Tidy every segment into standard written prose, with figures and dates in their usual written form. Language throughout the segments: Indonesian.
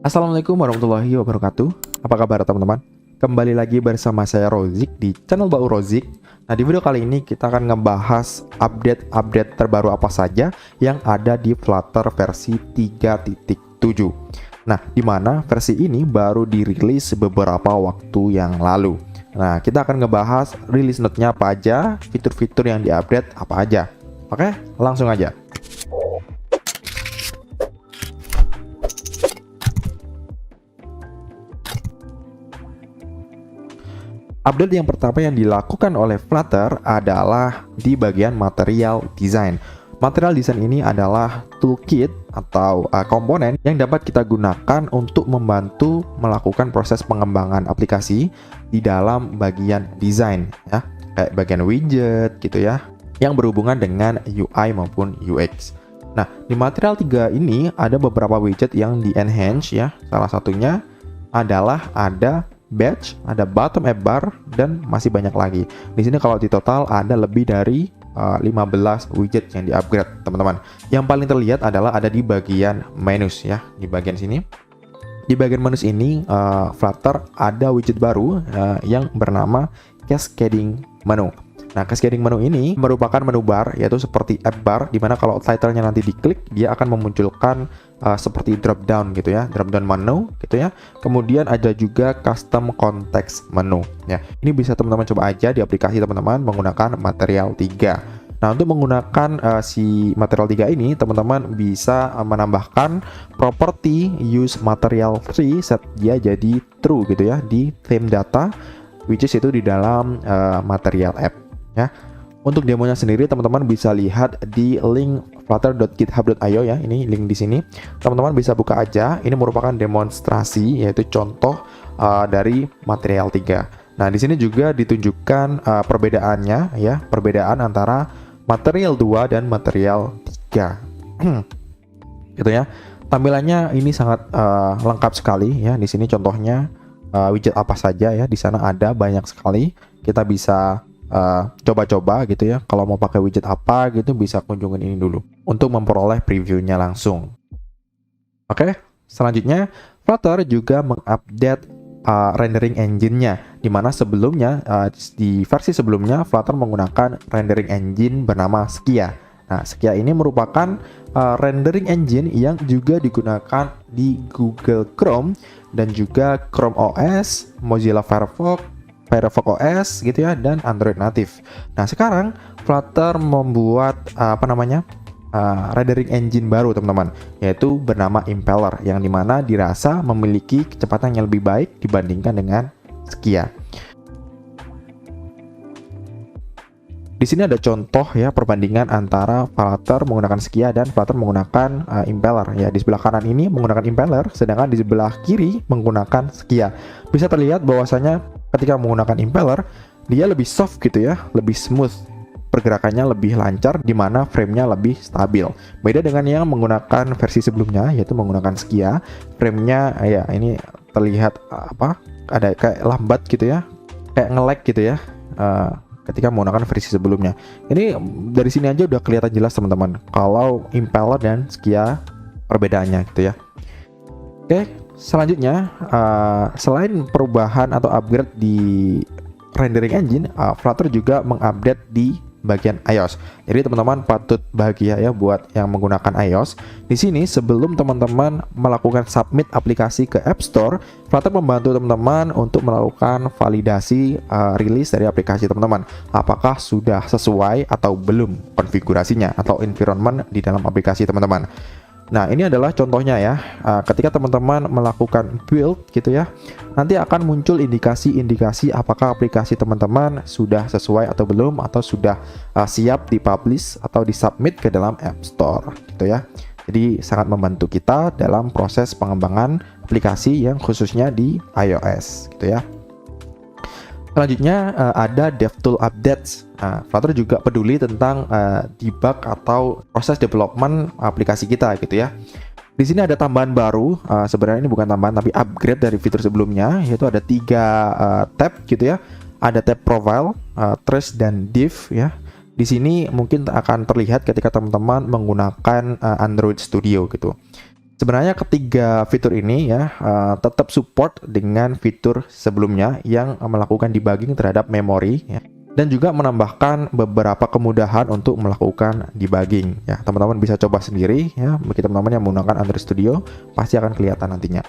Assalamualaikum warahmatullahi wabarakatuh. Apa kabar teman-teman? Kembali lagi bersama saya Rozik di channel Bau Rozik. Nah, di video kali ini kita akan ngebahas update terbaru apa saja yang ada di Flutter versi 3.7. Nah, di mana versi ini baru dirilis beberapa waktu yang lalu. Nah, kita akan ngebahas release note-nya apa aja, fitur-fitur yang diupdate apa aja. Oke, langsung aja. Update yang pertama yang dilakukan oleh Flutter adalah di bagian material design. Material design ini adalah toolkit atau komponen yang dapat kita gunakan untuk membantu melakukan proses pengembangan aplikasi di dalam bagian desain, ya, kayak bagian widget gitu ya, yang berhubungan dengan UI maupun UX. Nah, di material 3 ini ada beberapa widget yang di-enhance ya. Salah satunya adalah ada badge, ada bottom app bar, dan masih banyak lagi. Di sini kalau di total ada lebih dari 15 widget yang di-upgrade, teman-teman. Yang paling terlihat adalah ada di bagian menus ya, di bagian sini. Di bagian menus ini Flutter ada widget baru yang bernama cascading menu. Nah, cascading menu ini merupakan menu bar, yaitu seperti app bar, dimana kalau title-nya nanti diklik, dia akan memunculkan seperti drop down gitu ya, drop down menu gitu ya. Kemudian ada juga custom context menu ya. Ini bisa teman-teman coba aja di aplikasi teman-teman menggunakan material 3. Nah, untuk menggunakan si material 3 ini, teman-teman bisa menambahkan property use material 3 set dia jadi true gitu ya di theme data, which is itu di dalam material app ya. Untuk demonya sendiri teman-teman bisa lihat di link flutter.github.io ya. Ini link di sini. Teman-teman bisa buka aja. Ini merupakan demonstrasi, yaitu contoh dari material 3. Nah, di sini juga ditunjukkan perbedaannya ya, perbedaan antara material 2 dan material 3. Gitu ya. Tampilannya ini sangat lengkap sekali ya. Di sini contohnya widget apa saja ya. Di sana ada banyak sekali. Kita bisa coba-coba gitu ya. Kalau mau pakai widget apa gitu, bisa kunjungin ini dulu untuk memperoleh previewnya langsung. Oke, selanjutnya Flutter juga mengupdate rendering engine-nya, dimana sebelumnya di versi sebelumnya Flutter menggunakan rendering engine bernama Skia. Nah, Skia ini merupakan rendering engine yang juga digunakan di Google Chrome dan juga Chrome OS, Mozilla Firefox OS gitu ya, dan Android native. Nah, sekarang Flutter membuat rendering engine baru teman-teman, yaitu bernama Impeller, yang dimana dirasa memiliki kecepatan yang lebih baik dibandingkan dengan Skia. Di sini ada contoh ya perbandingan antara Flutter menggunakan Skia dan Flutter menggunakan Impeller ya. Di sebelah kanan ini menggunakan Impeller, sedangkan di sebelah kiri menggunakan Skia. Bisa terlihat bahwasanya ketika menggunakan Impeller, dia lebih soft gitu ya, lebih smooth. Pergerakannya lebih lancar, di mana frame-nya lebih stabil. Beda dengan yang menggunakan versi sebelumnya, yaitu menggunakan Skia, frame-nya ya ini terlihat ada kayak lambat gitu ya, kayak nge-lag gitu ya. Ketika menggunakan versi sebelumnya. Ini dari sini aja udah kelihatan jelas teman-teman kalau Impeller dan Skia perbedaannya gitu ya. Oke, selanjutnya selain perubahan atau upgrade di rendering engine, Flutter juga mengupdate di bagian iOS. Jadi teman-teman patut bahagia ya buat yang menggunakan iOS. Di sini sebelum teman-teman melakukan submit aplikasi ke App Store, Flutter membantu teman-teman untuk melakukan validasi rilis dari aplikasi teman-teman. Apakah sudah sesuai atau belum konfigurasinya atau environment di dalam aplikasi teman-teman. Nah, ini adalah contohnya ya. Ketika teman-teman melakukan build gitu ya, nanti akan muncul indikasi-indikasi apakah aplikasi teman-teman sudah sesuai atau belum, atau sudah siap dipublish atau disubmit ke dalam App Store gitu ya. Jadi sangat membantu kita dalam proses pengembangan aplikasi yang khususnya di iOS gitu ya. Selanjutnya ada DevTool Updates. Flutter juga peduli tentang debug atau proses development aplikasi kita gitu ya. Di sini ada tambahan baru, sebenarnya ini bukan tambahan tapi upgrade dari fitur sebelumnya, yaitu ada 3 tab gitu ya. Ada tab Profile, Trace, dan Div ya. Di sini mungkin akan terlihat ketika teman-teman menggunakan Android Studio gitu. Sebenarnya ketiga fitur ini ya tetap support dengan fitur sebelumnya yang melakukan debugging terhadap memori ya, dan juga menambahkan beberapa kemudahan untuk melakukan debugging ya. Teman-teman bisa coba sendiri ya, bagi teman-teman yang menggunakan Android Studio pasti akan kelihatan nantinya.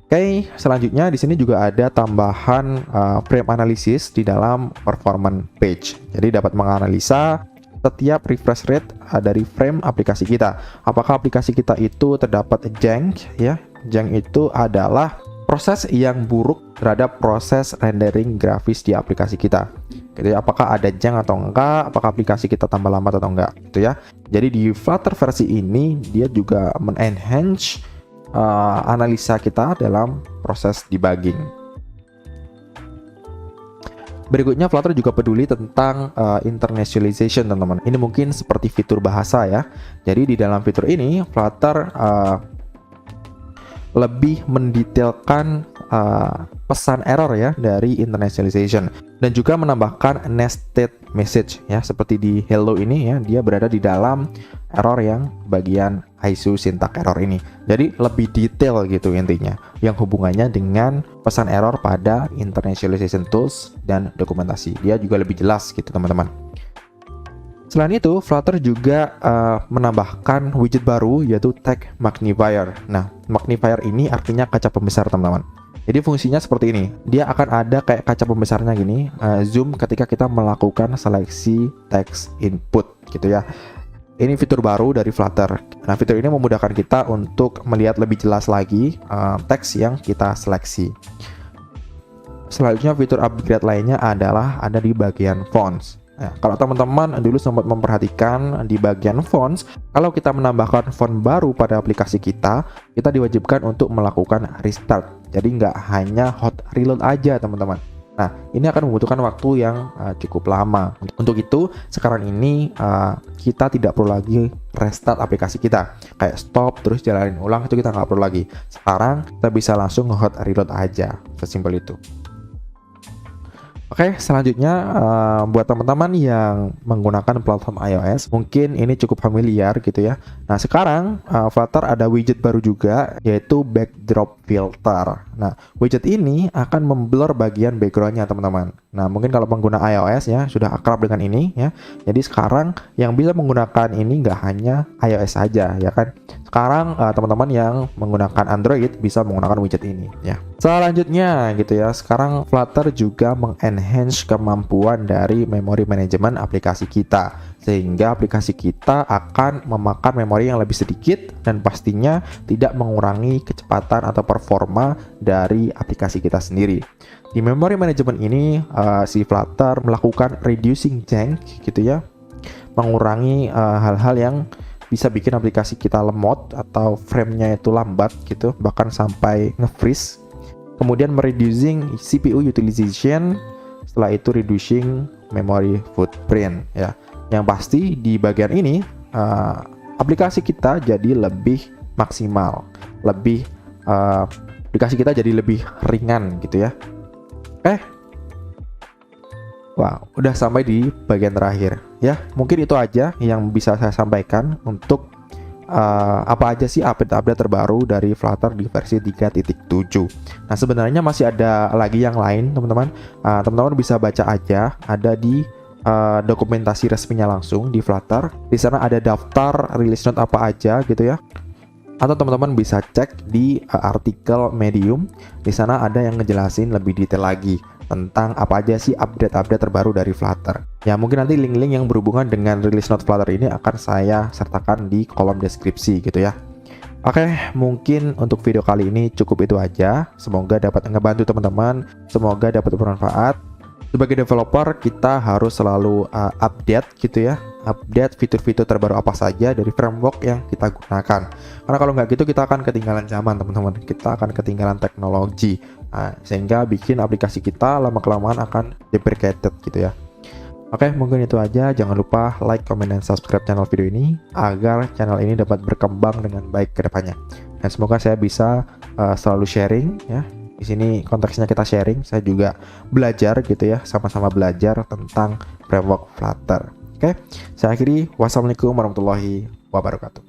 Oke, selanjutnya di sini juga ada tambahan frame analysis di dalam performance page. Jadi dapat menganalisa setiap refresh rate dari frame aplikasi kita. Apakah aplikasi kita itu terdapat jank ya? Jank itu adalah proses yang buruk terhadap proses rendering grafis di aplikasi kita. Jadi apakah ada jank atau enggak? Apakah aplikasi kita tambah lambat atau enggak? Gitu ya. Jadi di Flutter versi ini dia juga menenhance analisa kita dalam proses debugging. Berikutnya Flutter juga peduli tentang internationalization, teman-teman. Ini mungkin seperti fitur bahasa ya. Jadi di dalam fitur ini Flutter lebih mendetailkan pesan error ya dari internationalization, dan juga menambahkan nested message ya, seperti di hello ini ya, dia berada di dalam error yang bagian ISO syntax error ini. Jadi lebih detail gitu intinya, yang hubungannya dengan pesan error pada internationalization tools dan dokumentasi. Dia juga lebih jelas gitu teman-teman. Selain itu, Flutter juga menambahkan widget baru yaitu Text Magnifier. Nah, magnifier ini artinya kaca pembesar teman-teman. Jadi fungsinya seperti ini. Dia akan ada kayak kaca pembesarnya gini, zoom ketika kita melakukan seleksi text input gitu ya. Ini fitur baru dari Flutter. Nah, fitur ini memudahkan kita untuk melihat lebih jelas lagi teks yang kita seleksi. Selanjutnya fitur upgrade lainnya adalah ada di bagian fonts. Nah, kalau teman-teman dulu sempat memperhatikan di bagian fonts, kalau kita menambahkan font baru pada aplikasi kita diwajibkan untuk melakukan restart. Jadi nggak hanya hot reload aja teman-teman. Nah, ini akan membutuhkan waktu yang cukup lama. Untuk itu, sekarang ini kita tidak perlu lagi restart aplikasi kita. Kayak stop, terus jalanin ulang, itu kita nggak perlu lagi. Sekarang kita bisa langsung hot reload aja. Sesimpel itu. Oke, selanjutnya buat teman-teman yang menggunakan platform iOS, mungkin ini cukup familiar gitu ya. Nah, sekarang Flutter ada widget baru juga, yaitu backdrop filter. Nah, widget ini akan memblur bagian backgroundnya teman-teman. Nah, mungkin kalau pengguna iOS ya sudah akrab dengan ini ya. Jadi sekarang yang bisa menggunakan ini nggak hanya iOS saja ya kan. Sekarang teman-teman yang menggunakan Android bisa menggunakan widget ini ya. Selanjutnya gitu ya, sekarang Flutter juga mengenhance kemampuan dari memori manajemen aplikasi kita, sehingga aplikasi kita akan memakan memori yang lebih sedikit dan pastinya tidak mengurangi kecepatan atau performa dari aplikasi kita sendiri. Di memory management ini si Flutter melakukan reducing jank gitu ya, mengurangi hal-hal yang bisa bikin aplikasi kita lemot atau framenya itu lambat gitu, bahkan sampai nge-freeze. Kemudian mereducing CPU utilization, setelah itu reducing memory footprint ya. Yang pasti di bagian ini aplikasi kita jadi lebih maksimal, aplikasi kita jadi lebih ringan gitu ya. Wah, udah sampai di bagian terakhir ya. Mungkin itu aja yang bisa saya sampaikan untuk apa aja sih update-update terbaru dari Flutter di versi 3.7. Nah, sebenarnya masih ada lagi yang lain teman-teman. Teman-teman bisa baca aja, ada di dokumentasi resminya langsung di Flutter. Di sana ada daftar release note apa aja gitu ya. Atau teman-teman bisa cek di artikel Medium. Di sana ada yang ngejelasin lebih detail lagi tentang apa aja sih update-update terbaru dari Flutter. Ya, mungkin nanti link-link yang berhubungan dengan release note Flutter ini akan saya sertakan di kolom deskripsi gitu ya. Oke, mungkin untuk video kali ini cukup itu aja. Semoga dapat ngebantu teman-teman, semoga dapat bermanfaat. Sebagai developer, kita harus selalu update gitu ya, update fitur-fitur terbaru apa saja dari framework yang kita gunakan. Karena kalau nggak gitu kita akan ketinggalan zaman teman-teman, kita akan ketinggalan teknologi. Sehingga bikin aplikasi kita lama-kelamaan akan deprecated gitu ya. Oke, mungkin itu aja. Jangan lupa like, comment, dan subscribe channel video ini agar channel ini dapat berkembang dengan baik ke depannya. Dan semoga saya bisa selalu sharing ya. Di sini konteksnya kita sharing, saya juga belajar gitu ya, sama-sama belajar tentang framework Flutter. Oke, saya akhiri. Wassalamualaikum warahmatullahi wabarakatuh.